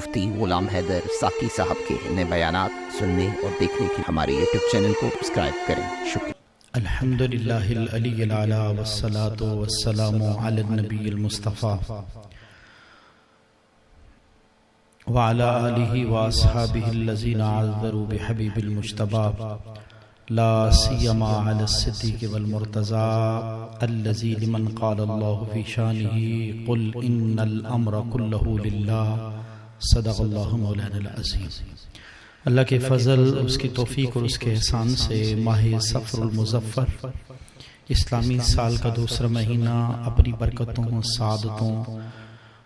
مفتی غلام حیدر ساقی صاحب کے نئے بیانات سننے اور دیکھنے کے ہمارے یوٹیوب چینل کو سبسکرائب کریں. شکریہ. الحمد للہ العلی العلی والصلاة والسلام علی النبی المصطفیٰ وعلى آلہ واصحابہ الذین عذروا بحبیب المجتبی لا سیما علی الصدیق والمرتضی الذی لمن قال اللہ فی شانہ قل ان الامر کلہ للہ. صدق اللہ مولانا العظیم. اللہ کے فضل، اس کی توفیق اور اس کے احسان سے ماہ صفر المظفر اسلامی سال کا دوسرا مہینہ اپنی برکتوں، سعادتوں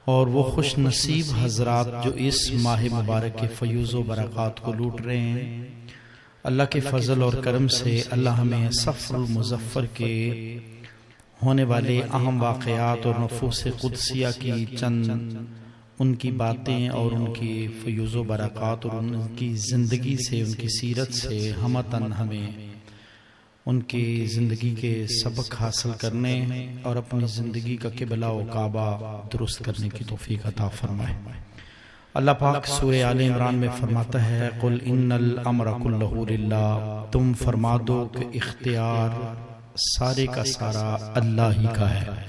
اور وہ خوش نصیب حضرات جو اس ماہ مبارک کے فیوز و برکات کو لوٹ رہے ہیں، اللہ کے فضل اور کرم سے اللہ ہمیں صفر المظفر کے ہونے والے اہم واقعات اور نفوس قدسیہ کی چند ان کی باتیں اور ان کی فیوز و برکات اور ان کی زندگی سے، ان کی سیرت سے ہمتاً ہمیں ان کی زندگی کے سبق حاصل کرنے اور اپنی زندگی کا قبلہ و کعبہ درست کرنے کی توفیق عطا فرمائے. اللہ پاک سورہ آل عمران میں فرماتا ہے قل ان الامر کلہ للہ، تم فرما دو کہ اختیار سارے کا سارا اللہ ہی کا ہے.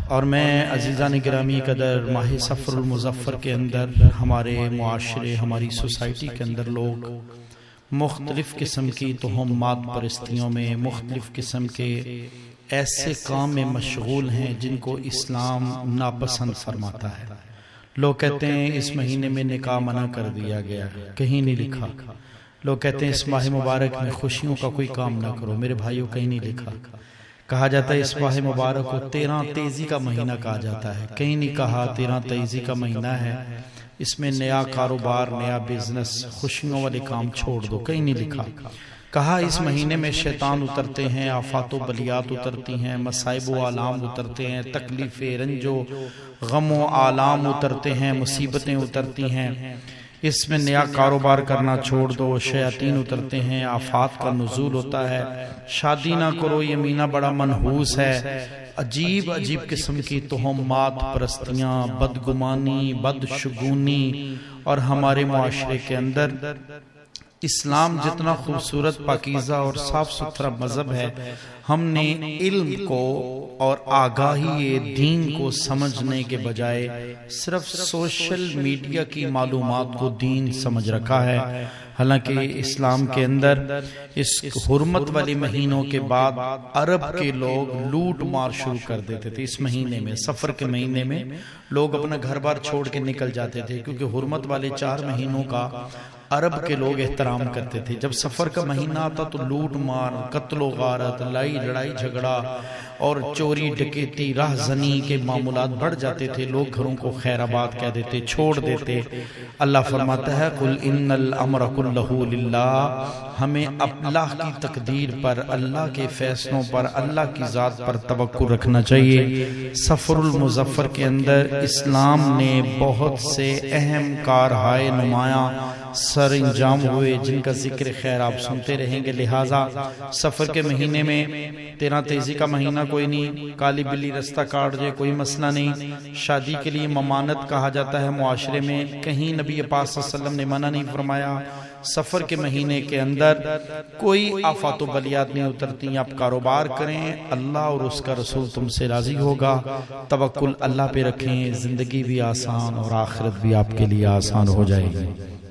اور میں عزیزان گرامی قدر ماہ صفر المظفر کے اندر ہمارے معاشرے، ہماری سوسائٹی کے اندر لوگ مختلف قسم کی تہمات پرستیوں میں، مختلف قسم کے ایسے کام میں مشغول ہیں جن کو اسلام ناپسند فرماتا ہے. لوگ کہتے ہیں اس مہینے میں نکاح منع کر دیا گیا، کہیں نہیں لکھا. لوگ کہتے ہیں اس ماہ مبارک میں خوشیوں کا کوئی کام نہ کرو، میرے بھائیوں کہیں نہیں لکھا. کہا جاتا ہے اس ماہ مبارک کو 13 تیزی کا مہینہ کہا جاتا ہے، کہیں نہیں کہا 13 تیزی کا مہینہ ہے، اس میں نیا کاروبار، نیا بزنس، خوشیوں والے کام چھوڑ دو، کہیں نہیں لکھا. کہا اس مہینے میں شیطان اترتے ہیں، آفات و بلیات اترتی ہیں، مصائب و آلام اترتے ہیں، تکلیفیں، رنج و غم و آلام اترتے ہیں، مصیبتیں اترتی ہیں، اس میں نیا کاروبار کرنا چھوڑ دو، شیاطین اترتے ہیں، آفات کا نزول ہوتا ہے، شادی نہ کرو یہ مہینہ بڑا منحوس ہے. عجیب عجیب قسم کی تہمات پرستیاں، بدگمانی، بدشگونی. اور ہمارے معاشرے کے اندر اسلام جتنا خوبصورت، پاکیزہ اور صاف ستھرا مذہب ہے، ہم نے علم کو اور آگاہی دین کو سمجھنے کے بجائے صرف سوشل میڈیا کی معلومات کو دین سمجھ رکھا ہے. حالانکہ اسلام کے اندر اس حرمت والے مہینوں کے بعد عرب کے لوگ لوٹ مار شروع کر دیتے تھے. اس مہینے میں، سفر کے مہینے میں لوگ اپنا گھر بار چھوڑ کے نکل جاتے تھے، کیونکہ حرمت والے 4 مہینوں کا عرب کے لوگ احترام کرتے تھے. جب سفر کا مہینہ آتا تو لوٹ مار، قتل و غارت، لڑائی جھگڑا اور چوری ڈکیتی، راہ زنی کے معاملات بڑھ جاتے تھے. لوگ گھروں کو خیر آباد کہہ دیتے، چھوڑ دیتے. اللہ فرماتا ہے قل ان الامر کلہ للہ، ہمیں اللہ کی تقدیر پر، اللہ کے فیصلوں پر، اللہ کی ذات پر توکل رکھنا چاہیے. صفر المظفر کے اندر اسلام نے بہت سے اہم کارہائے نمایاں سر انجام ہوئے جن کا ذکر خیر آپ سنتے رہیں گے. لہٰذا سفر کے مہینے میں 13 تیزی کا مہینہ کوئی نہیں، کالی بلی رستہ کاٹ جائے کوئی مسئلہ نہیں. شادی کے لیے ممانت کہا جاتا ہے معاشرے میں، کہیں نبی پاک صلی اللہ علیہ وسلم نے منع نہیں فرمایا. سفر کے مہینے کے اندر کوئی آفات و بلیات نہیں اترتی. آپ کاروبار کریں، اللہ اور اس کا رسول تم سے راضی ہوگا. توکل اللہ پہ رکھیں، زندگی بھی آسان اور آخرت بھی آپ کے لیے آسان ہو جائے گی.